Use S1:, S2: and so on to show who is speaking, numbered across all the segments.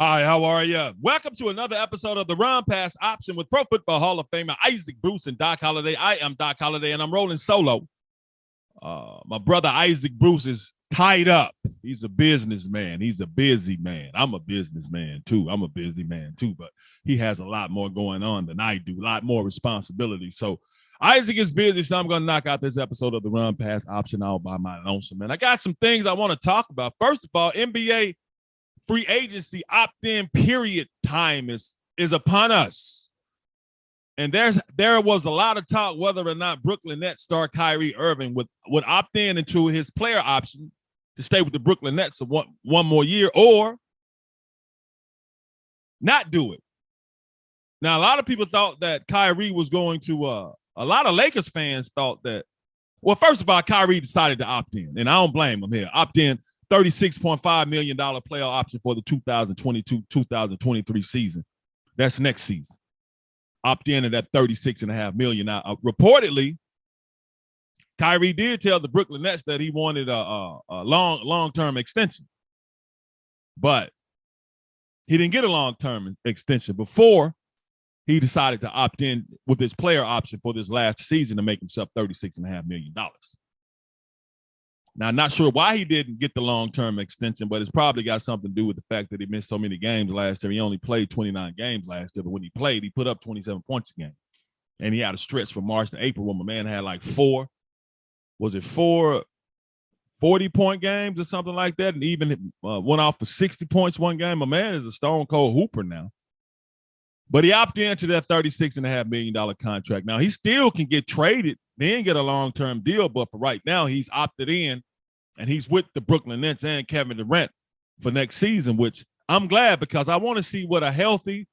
S1: Hi, how are you? Welcome to another episode of the Run Pass Option with Pro Football Hall of Famer Isaac Bruce and Doc Holliday. I am Doc Holliday, and I'm rolling solo. My brother Isaac Bruce is tied up. He's a businessman. He's a busy man. I'm a businessman too. I'm a busy man too, but he has a lot more going on than I do, a lot more responsibility. So Isaac is busy, so I'm going to knock out this episode of the Run Pass Option all by my lonesome. And I got some things I want to talk about. First of all, NBA free agency opt-in period time is upon us. And there was a lot of talk whether or not Brooklyn Nets star Kyrie Irving would opt in into his player option to stay with the Brooklyn Nets for one more year or not do it. Now, a lot of people thought that Kyrie was going to, a lot of Lakers fans thought that, well, first of all, Kyrie decided to opt in, and I don't blame him here. Opt in $36.5 million player option for the 2022-2023 season. That's next season. Opt in at that $36.5 million. Now, reportedly, Kyrie did tell the Brooklyn Nets that he wanted a long-term extension, but he didn't get a long-term extension before he decided to opt in with his player option for this last season to make himself $36.5 million. Now, I'm not sure why he didn't get the long-term extension, but it's probably got something to do with the fact that he missed so many games last year. He only played 29 games last year, but when he played, he put up 27 points a game. And he had a stretch from March to April when my man had like four 40-point games or something like that, and even went off for 60 points one game. My man is a stone-cold hooper now. But he opted into that $36.5 million contract. Now, he still can get traded, then get a long-term deal, but for right now, he's opted in, and he's with the Brooklyn Nets and Kevin Durant for next season, which I'm glad because I want to see what a healthy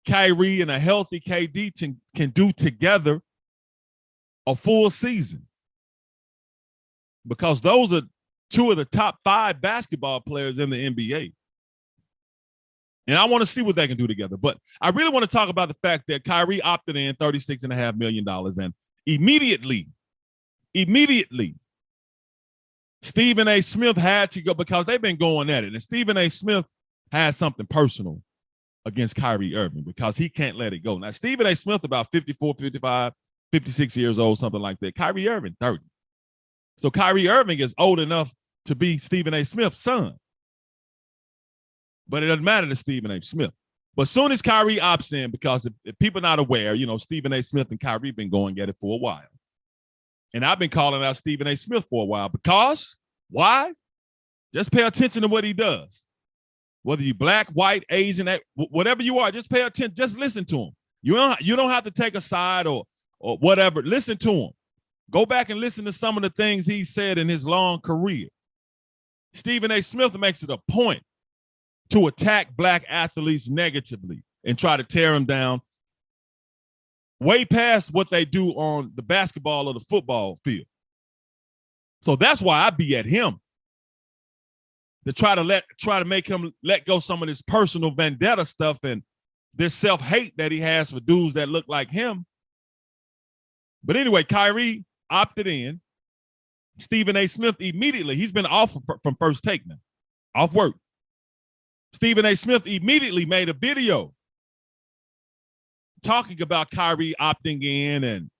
S1: Kyrie and a healthy KD can do together a full season. Because those are two of the top 5 basketball players in the NBA. And I want to see what they can do together. But I really want to talk about the fact that Kyrie opted in $36.5 million. And immediately, Stephen A. Smith had to go because they've been going at it. And Stephen A. Smith has something personal against Kyrie Irving because he can't let it go. Now, Stephen A. Smith, about 54, 55, 56 years old, something like that. Kyrie Irving, 30. So Kyrie Irving is old enough to be Stephen A. Smith's son. But it doesn't matter to Stephen A. Smith. But as soon as Kyrie opts in, because if people are not aware, Stephen A. Smith and Kyrie have been going at it for a while. And I've been calling out Stephen A. Smith for a while because, why? Just pay attention to what he does. Whether you're black, white, Asian, whatever you are, just pay attention. Just listen to him. You don't have to take a side or whatever. Listen to him. Go back and listen to some of the things he said in his long career. Stephen A. Smith makes it a point to attack black athletes negatively and try to tear them down way past what they do on the basketball or the football field. So that's why I be at him to try to make him let go some of this personal vendetta stuff and this self-hate that he has for dudes that look like him. But anyway, Kyrie opted in. Stephen A. Smith immediately, he's been off from First Take now, off work. Stephen A. Smith immediately made a video talking about Kyrie opting in and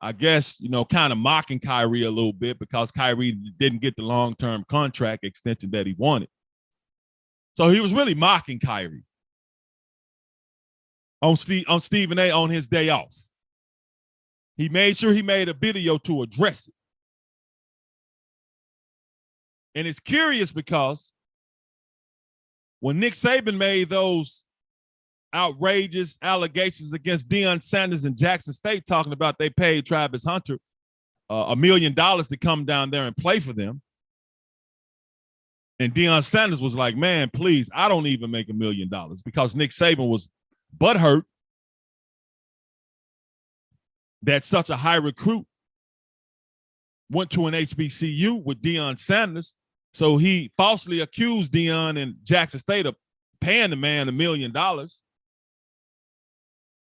S1: I guess, kind of mocking Kyrie a little bit because Kyrie didn't get the long-term contract extension that he wanted. So he was really mocking Kyrie on Stephen A. on his day off. He made sure he made a video to address it. And it's curious because when Nick Saban made those outrageous allegations against Deion Sanders and Jackson State, talking about they paid Travis Hunter $1 million to come down there and play for them. And Deion Sanders was like, man, please, I don't even make $1 million because Nick Saban was butthurt that such a high recruit went to an HBCU with Deion Sanders. So he falsely accused Deion and Jackson State of paying the man $1 million.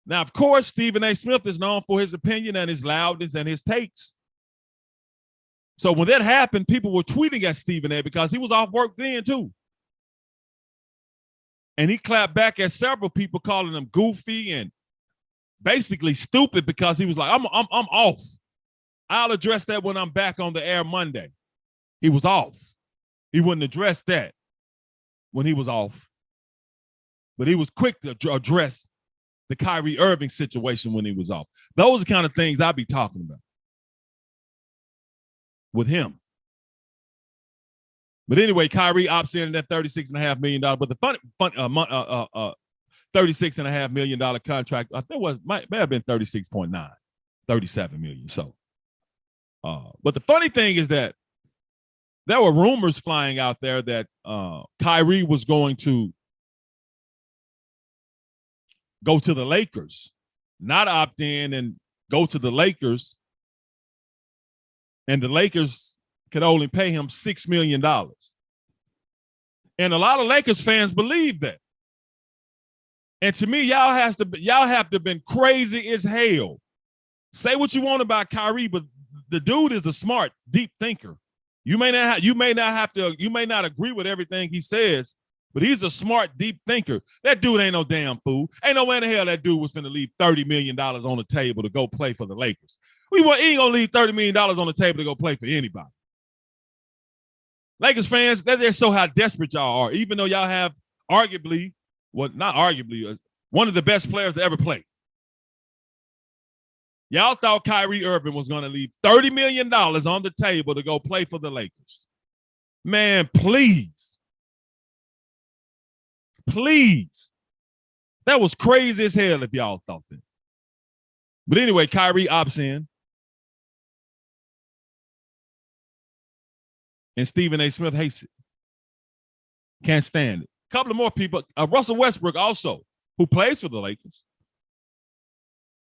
S1: Now, of course, Stephen A. Smith is known for his opinion and his loudness and his takes. So when that happened, people were tweeting at Stephen A. because he was off work then too. And he clapped back at several people, calling them goofy and basically stupid because he was like, I'm off. I'll address that when I'm back on the air Monday. He was off. He wouldn't address that when he was off. But he was quick to address the Kyrie Irving situation when he was off. Those are the kind of things I'll be talking about with him. But anyway, Kyrie opts in that $36.5 million. But the $36.5 million contract, I think may have been 36.9, 37 million. So, but the funny thing is that there were rumors flying out there that Kyrie was going to go to the Lakers, not opt in and go to the Lakers, and the Lakers could only pay him $6 million. And a lot of Lakers fans believe that. And to me, y'all have to have been crazy as hell. Say what you want about Kyrie, but the dude is a smart, deep thinker. You may not agree with everything he says, but he's a smart, deep thinker. That dude ain't no damn fool. Ain't no way in the hell that dude was finna leave $30 million on the table to go play for the Lakers. He ain't gonna leave $30 million on the table to go play for anybody. Lakers fans, that just show how desperate y'all are, even though y'all have arguably, well, not arguably, one of the best players to ever play. Y'all thought Kyrie Irving was going to leave $30 million on the table to go play for the Lakers. Man, please. Please. That was crazy as hell if y'all thought that. But anyway, Kyrie opts in. And Stephen A. Smith hates it. Can't stand it. A couple of more people. Russell Westbrook also, who plays for the Lakers.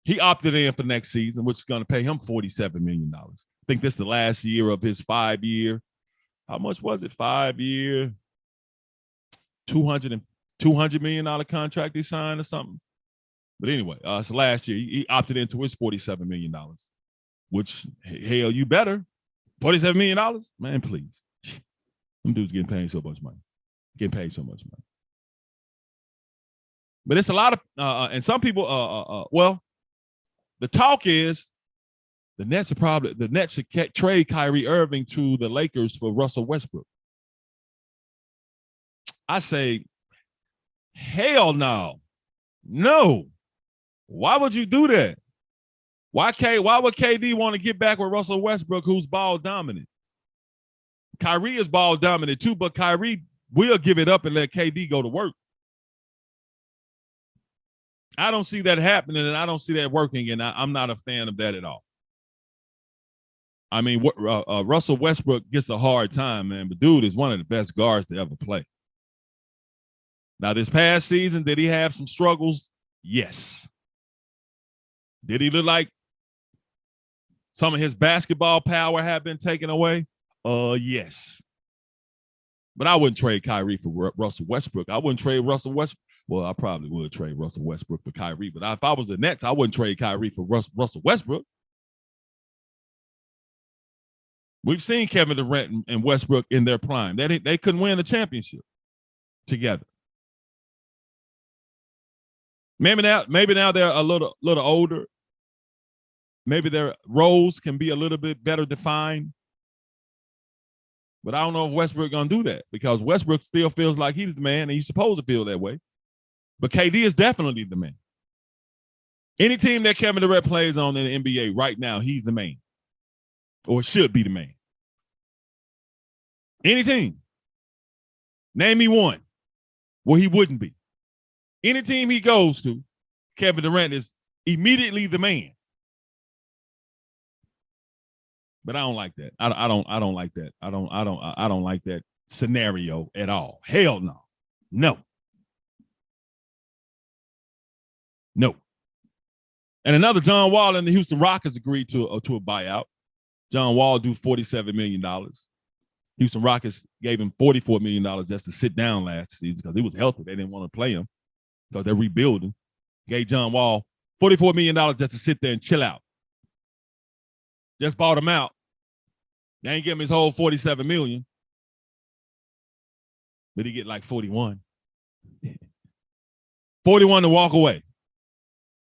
S1: He opted in for next season, which is going to pay him $47 million. I think this is the last year of his 5-year. How much was it? 5-year, $200 million contract he signed or something. But anyway, it's last year. He opted into his $47 million, which, hell, you better. $47 million? Man, please. Them dudes getting paid so much money. Getting paid so much money. But it's a lot of, and some people, well, the talk is the Nets should trade Kyrie Irving to the Lakers for Russell Westbrook. I say, hell no. No. Why would you do that? Why would KD want to get back with Russell Westbrook, who's ball dominant? Kyrie is ball dominant too, but Kyrie will give it up and let KD go to work. I don't see that happening, and I don't see that working, and I'm not a fan of that at all. I mean, Russell Westbrook gets a hard time, man, but dude is one of the best guards to ever play. Now, this past season, did he have some struggles? Yes. Did he look like some of his basketball power had been taken away? Yes. But I wouldn't trade Kyrie for Russell Westbrook. I wouldn't trade Russell Westbrook. Well, I probably would trade Russell Westbrook for Kyrie, but if I was the Nets, I wouldn't trade Kyrie for Russell Westbrook. We've seen Kevin Durant and Westbrook in their prime. They couldn't win a championship together. Maybe now they're a little older. Maybe their roles can be a little bit better defined. But I don't know if Westbrook gonna do that because Westbrook still feels like he's the man and he's supposed to feel that way. But KD is definitely the man. Any team that Kevin Durant plays on in the NBA right now, he's the man. Or should be the man. Any team. Name me one where he wouldn't be. Any team he goes to, Kevin Durant is immediately the man. But I don't like that. I don't like that. I don't like that scenario at all. Hell no. No. No. And another, John Wall and the Houston Rockets agreed to a buyout. John Wall due $47 million. Houston Rockets gave him $44 million just to sit down last season because he was healthy. They didn't want to play him because they're rebuilding. Gave John Wall $44 million just to sit there and chill out. Just bought him out. They ain't give him his whole $47 million. But he get like 41. 41 to walk away.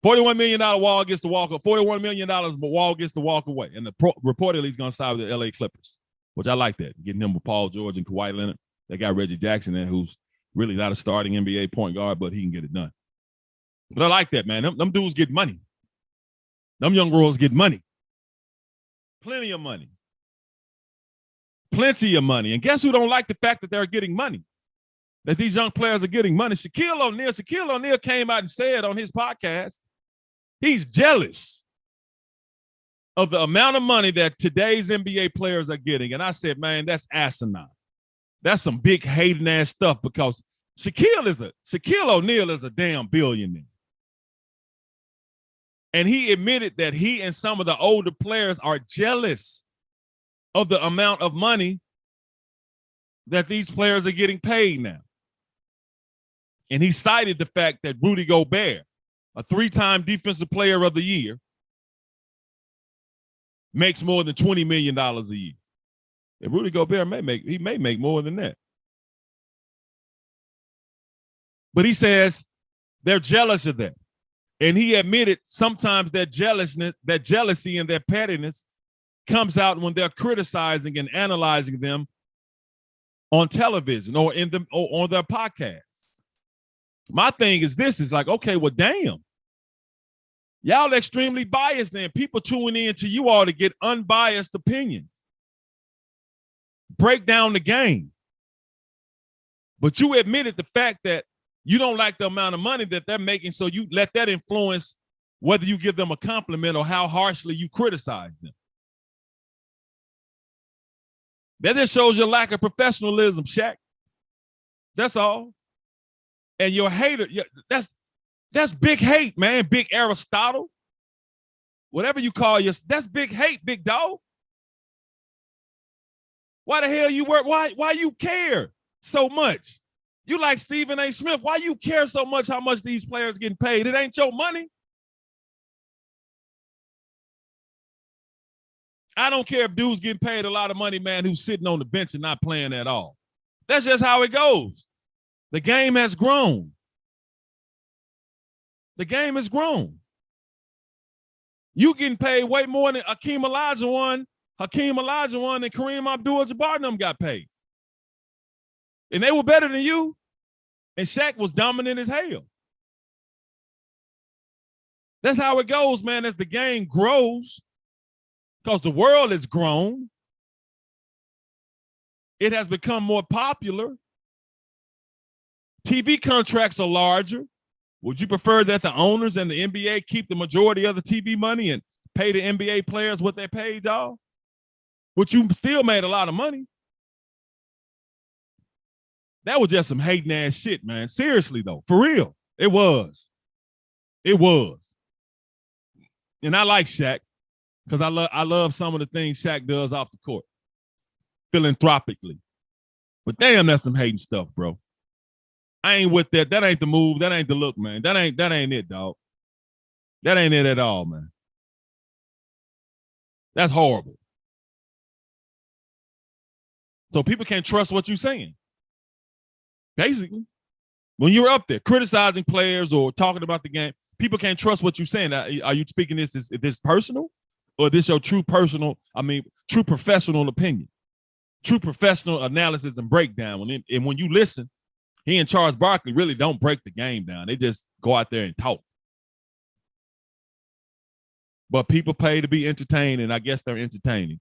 S1: $41 million wall gets to walk up. $41 million wall gets to walk away. And reportedly he's going to sign with the LA Clippers, which I like that. Getting him with Paul George and Kawhi Leonard. They got Reggie Jackson there, who's really not a starting NBA point guard, but he can get it done. But I like that, man. Them dudes get money. Them young girls get money. Plenty of money. Plenty of money. And guess who don't like the fact that they're getting money? That these young players are getting money. Shaquille O'Neal came out and said on his podcast, he's jealous of the amount of money that today's NBA players are getting. And I said, man, that's asinine. That's some big hating ass stuff because Shaquille O'Neal is a damn billionaire. And he admitted that he and some of the older players are jealous of the amount of money that these players are getting paid now. And he cited the fact that Rudy Gobert, a 3-time defensive player of the year, makes more than $20 million a year. And Rudy Gobert may make more than that. But he says they're jealous of that. And he admitted sometimes that jealousy and that pettiness comes out when they're criticizing and analyzing them on television or on their podcasts. My thing is this is like, okay, well, damn. Y'all extremely biased then. People tuning in to you all to get unbiased opinions. Break down the game. But you admitted the fact that you don't like the amount of money that they're making, so you let that influence whether you give them a compliment or how harshly you criticize them. That just shows your lack of professionalism, Shaq. That's all. And your hater, that's big hate, man. Big Aristotle. Whatever you call that's big hate, big dog. Why the hell you work? Why you care so much? You like Stephen A. Smith. Why you care so much how much these players getting paid? It ain't your money. I don't care if dudes getting paid a lot of money, man, who's sitting on the bench and not playing at all. That's just how it goes. The game has grown. The game has grown. You getting paid way more than Hakeem Olajuwon than Kareem Abdul-Jabbar and them got paid. And they were better than you. And Shaq was dominant as hell. That's how it goes, man, as the game grows. Because the world has grown. It has become more popular. TV contracts are larger. Would you prefer that the owners and the NBA keep the majority of the TV money and pay the NBA players what they paid y'all? But you still made a lot of money. That was just some hating ass shit, man. Seriously, though. For real. It was. It was. And I like Shaq because I love some of the things Shaq does off the court. Philanthropically. But damn, that's some hating stuff, bro. I ain't with that. That ain't the move. That ain't the look, man. That ain't it, dog. That ain't it at all, man. That's horrible. So people can't trust what you're saying. Basically, when you're up there criticizing players or talking about the game, people can't trust what you're saying. Are you speaking this? Is this personal? Or is this your true professional opinion? True professional analysis and breakdown. And when you listen, he and Charles Barkley really don't break the game down. They just go out there and talk. But people pay to be entertained, and I guess they're entertaining.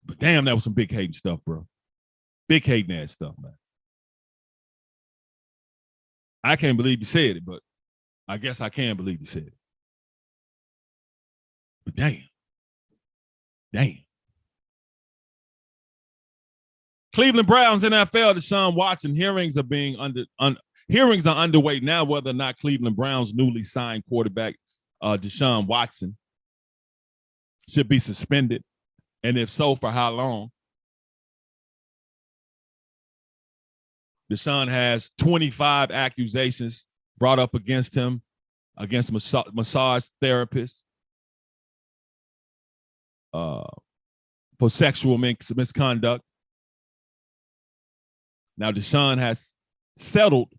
S1: But damn, that was some big hating stuff, bro. Big hating ass stuff, man. I can't believe you said it, but I guess I can believe you said it. But damn. Cleveland Browns NFL Deshaun Watson hearings are underway now whether or not Cleveland Browns newly signed quarterback Deshaun Watson should be suspended, and if so, for how long. Deshaun has 25 accusations brought up against him, against massage therapists, for sexual misconduct. Now, Deshaun has settled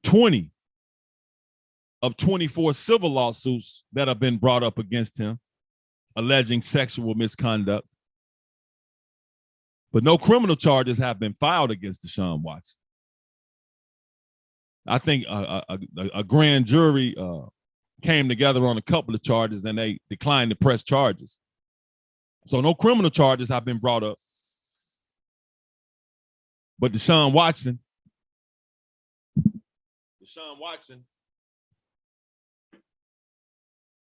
S1: 20 of 24 civil lawsuits that have been brought up against him, alleging sexual misconduct. But no criminal charges have been filed against Deshaun Watson. I think a grand jury came together on a couple of charges and they declined to press charges. So no criminal charges have been brought up. But Deshaun Watson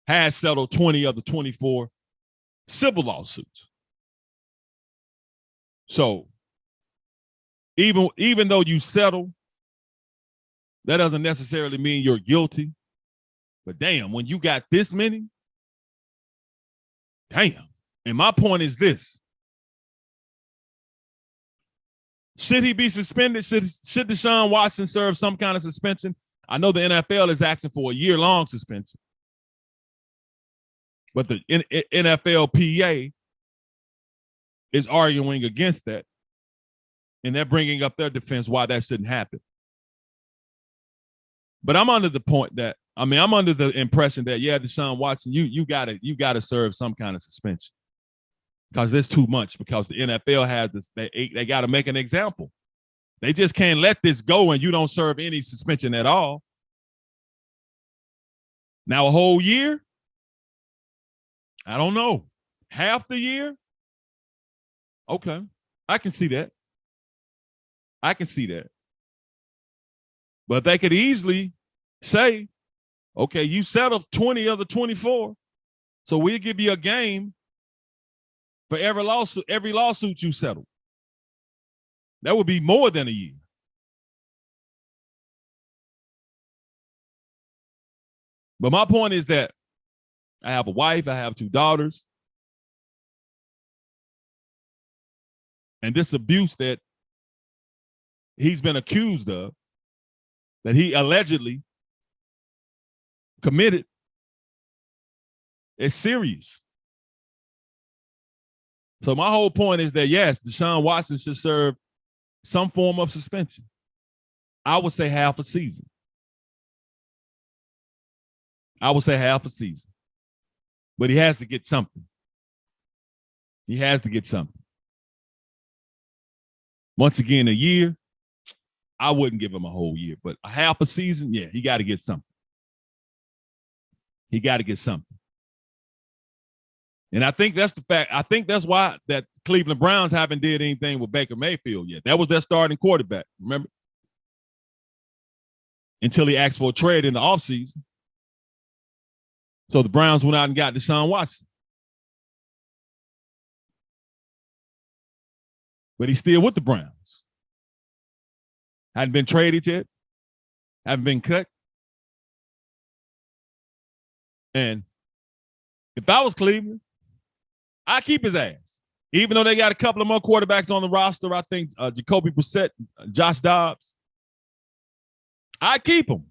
S1: has settled 20 of the 24 civil lawsuits. So even though you settle, that doesn't necessarily mean you're guilty. But damn, when you got this many, damn. And my point is this. Should he be suspended? Should Deshaun Watson serve some kind of suspension? I know the NFL is asking for a year-long suspension. But the NFLPA is arguing against that. And they're bringing up their defense why that shouldn't happen. But I'm under the impression that, yeah, Deshaun Watson, you gotta serve some kind of suspension. Because it's too much, because the NFL has this, they got to make an example. They just can't let this go and you don't serve any suspension at all. Now, a whole year? I don't know. Half the year? Okay. I can see that. But they could easily say, okay, you settled 20 of the 24, so we'll give you a game for every lawsuit you settle. That would be more than a year. But my point is that I have a wife, I have 2 daughters. And this abuse that he's been accused of, that he allegedly committed, is serious. So my whole point is that, yes, Deshaun Watson should serve some form of suspension. I would say half a season. But he has to get something. Once again, a year, I wouldn't give him a whole year. But a half a season, yeah, he got to get something. And I think that's the fact. I think that's why that Cleveland Browns haven't did anything with Baker Mayfield yet. That was their starting quarterback, remember? Until he asked for a trade in the offseason. So the Browns went out and got Deshaun Watson. But he's still with the Browns. Hadn't been traded yet. Haven't been cut. And if I was Cleveland, I keep his ass. Even though they got a couple of more quarterbacks on the roster, I think Jacoby Brissett, Josh Dobbs, I keep him.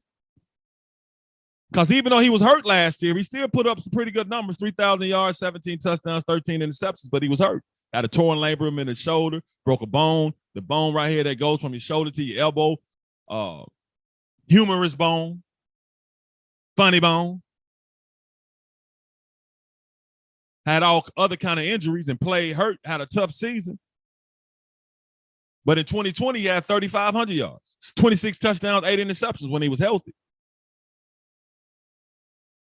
S1: Because even though he was hurt last year, he still put up some pretty good numbers, 3,000 yards, 17 touchdowns, 13 interceptions, but he was hurt. Had a torn labrum in his shoulder, broke a bone, the bone right here that goes from your shoulder to your elbow, humerus bone, funny bone. Had all other kind of injuries and played hurt, had a tough season. But in 2020, he had 3,500 yards, 26 touchdowns, 8 interceptions when he was healthy.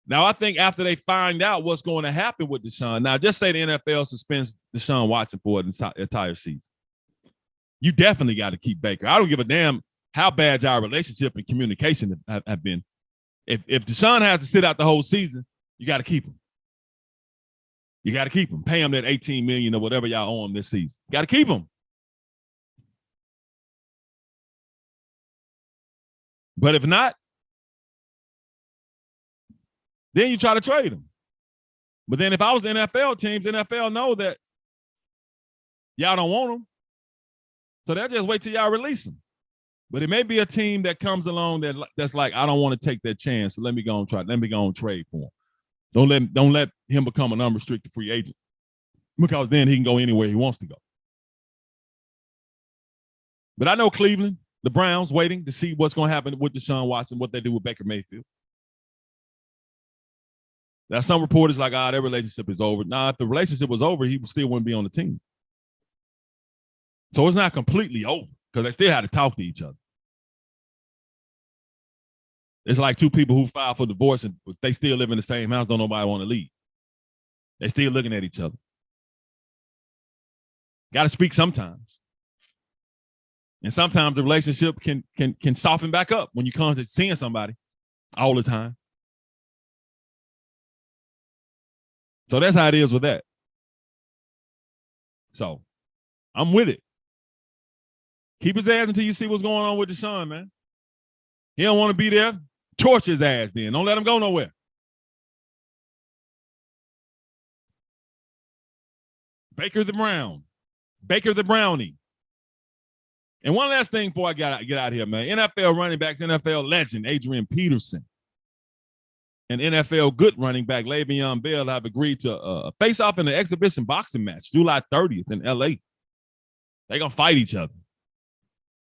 S1: Now, I think after they find out what's going to happen with Deshaun, now just say the NFL suspends Deshaun Watson for an entire season. You definitely got to keep Baker. I don't give a damn how bad our relationship and communication have been. If Deshaun has to sit out the whole season, you got to keep him. Pay him that $18 million or whatever y'all owe him this season. You got to keep him. But if not, then you try to trade him. But then if I was the NFL teams, the NFL know that y'all don't want him. So they'll just wait till y'all release him. But it may be a team that comes along that's like, I don't want to take that chance. So let me go and try. Let me go and trade for him. Don't let him become an unrestricted free agent, because then he can go anywhere he wants to go. But I know Cleveland, The Browns waiting to see what's going to happen with Deshaun Watson, what they do with Baker Mayfield. Now, some reporters like, their relationship is over. Nah, if the relationship was over, he still wouldn't be on the team. So it's not completely over because they still had to talk to each other. It's like two people who filed for divorce and they still live in the same house, don't nobody want to leave. They still looking at each other. Got to speak sometimes. And sometimes the relationship can soften back up when you come to seeing somebody all the time. So that's how it is with that. So I'm with it. Keep his ass until you see what's going on with Deshaun, man. He don't want to be there. Torch his ass then. Don't let him go nowhere. Baker the Brown. Baker the Brownie. And one last thing before I get out of here, man. NFL running backs, NFL legend Adrian Peterson, and NFL good running back Le'Veon Bell have agreed to face off in an exhibition boxing match July 30th in LA. They're going to fight each other.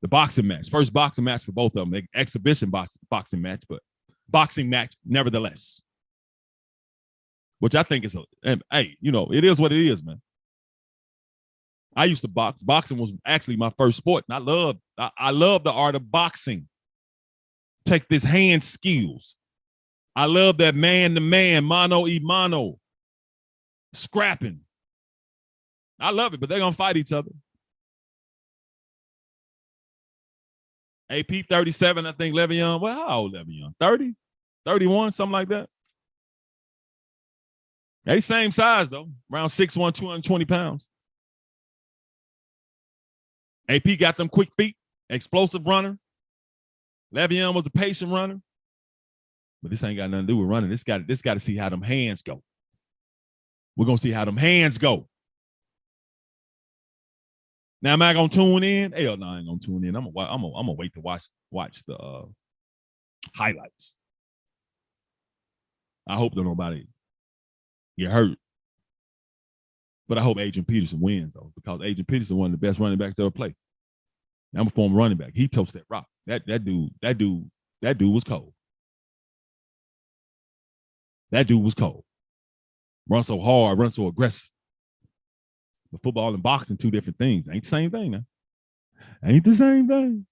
S1: The boxing match. First boxing match for both of them. Exhibition boxing match, but boxing match nevertheless. Which I think is, hey, it is what it is, man. I used to box. Boxing was actually my first sport, and I love the art of boxing. Take this hand skills. I love that man-to-man, mano-y-mano, scrapping. I love it, but they're going to fight each other. AP 37, I think Le'Veon. Well, how old Le'Veon? 30? 31, something like that. They same size, though. Around 6'1", 220 pounds. AP got them quick feet, explosive runner. Le'Veon was a patient runner. But this ain't got nothing to do with running. This got to see how them hands go. We're going to see how them hands go. Now, am I going to tune in? Hell no, I ain't going to tune in. I'm gonna wait to watch the highlights. I hope that nobody get hurt. But I hope Adrian Peterson wins, though, because Adrian Peterson one of the best running backs ever played. I'm a former running back. He toasted that rock. That dude was cold. That dude was cold. Run so hard, run so aggressive. But football and boxing, two different things. Ain't the same thing now. Ain't the same thing.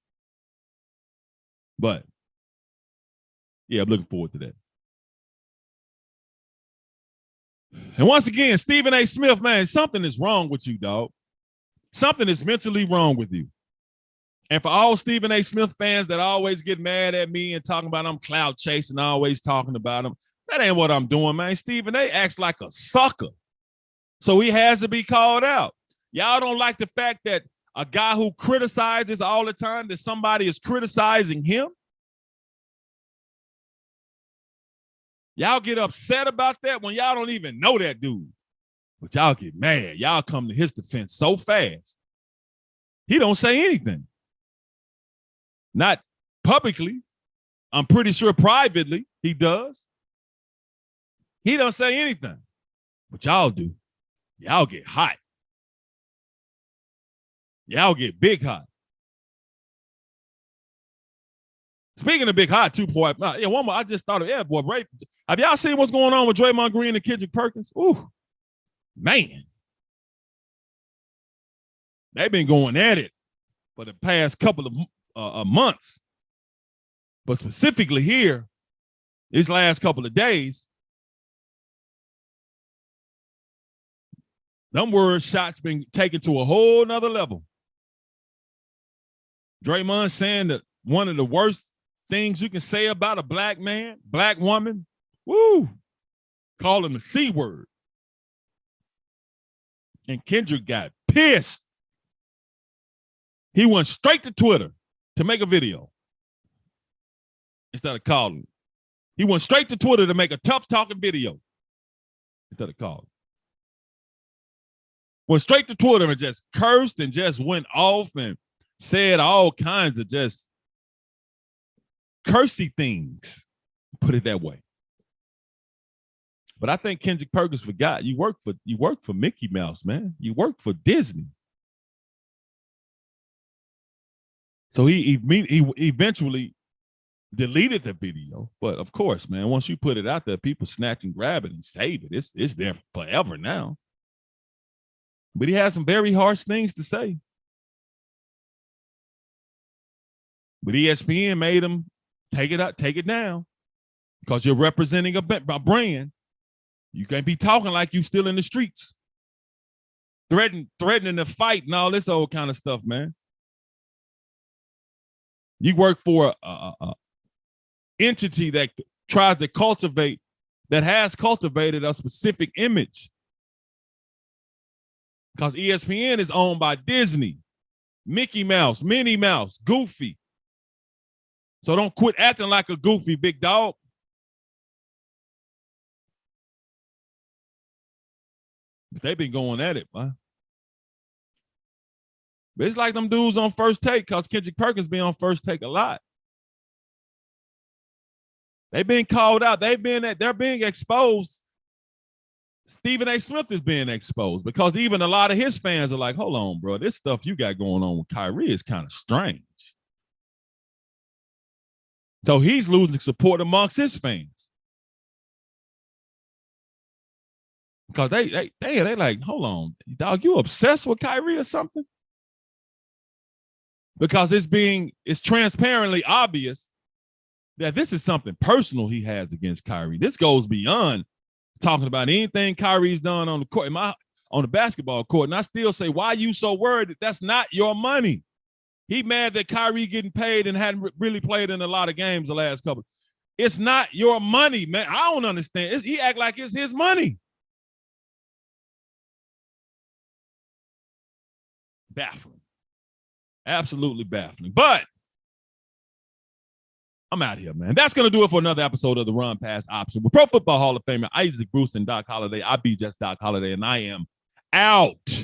S1: But, yeah, I'm looking forward to that. And once again, Stephen A. Smith, man, something is wrong with you, dog. Something is mentally wrong with you. And for all Stephen A. Smith fans that always get mad at me and talking about I'm clout chasing, always talking about him, that ain't what I'm doing, man. Stephen A. acts like a sucker. So he has to be called out. Y'all don't like the fact that a guy who criticizes all the time, that somebody is criticizing him? Y'all get upset about that when y'all don't even know that dude. But y'all get mad. Y'all come to his defense so fast. He don't say anything. Not publicly. I'm pretty sure privately he does. He don't say anything. But y'all do. Y'all get hot. Y'all get big hot. Speaking of big hot, one more. I just thought of boy, right? Have y'all seen what's going on with Draymond Green and Kendrick Perkins? Ooh, man. They've been going at it for the past couple of months. But specifically here, these last couple of days, them word shots been taken to a whole nother level. Draymond saying that one of the worst things you can say about a black man, black woman, call him the C word. And Kendrick got pissed. He went straight to Twitter to make a video instead of calling. He went straight to Twitter to make a tough talking video instead of calling. Went straight to Twitter and just cursed and just went off and said all kinds of just cursy things, put it that way. But I think Kendrick Perkins forgot you work for Mickey Mouse, man. You work for Disney. So he eventually deleted the video. But of course, man, once you put it out there, people snatch and grab it and save it. It's there forever now. But he has some very harsh things to say. But ESPN made him take it down, because you're representing a brand. You can't be talking like you still in the streets, threatening to fight and all this old kind of stuff, man. You work for a entity that tries to cultivate, that has cultivated a specific image. Because ESPN is owned by Disney, Mickey Mouse, Minnie Mouse, Goofy. So don't quit acting like a goofy, big dog. But they've been going at it, man. But it's like them dudes on First Take, because Kendrick Perkins been on First Take a lot. They've been called out. They're being exposed. Stephen A. Smith is being exposed, because even a lot of his fans are like, hold on, bro, this stuff you got going on with Kyrie is kind of strange. So he's losing support amongst his fans, because they like, hold on, dog, you obsessed with Kyrie or something? Because it's transparently obvious that this is something personal he has against Kyrie. This goes beyond talking about anything Kyrie's done on the court, on the basketball court. And I still say, why are you so worried that that's not your money? He mad that Kyrie getting paid and hadn't really played in a lot of games the last couple. It's not your money, man. I don't understand. He act like it's his money. Baffling. Absolutely baffling. But I'm out here, man. That's going to do it for another episode of the Run Pass Option with Pro Football Hall of Famer Isaac Bruce and Doc Holliday. I be just Doc Holliday, and I am out.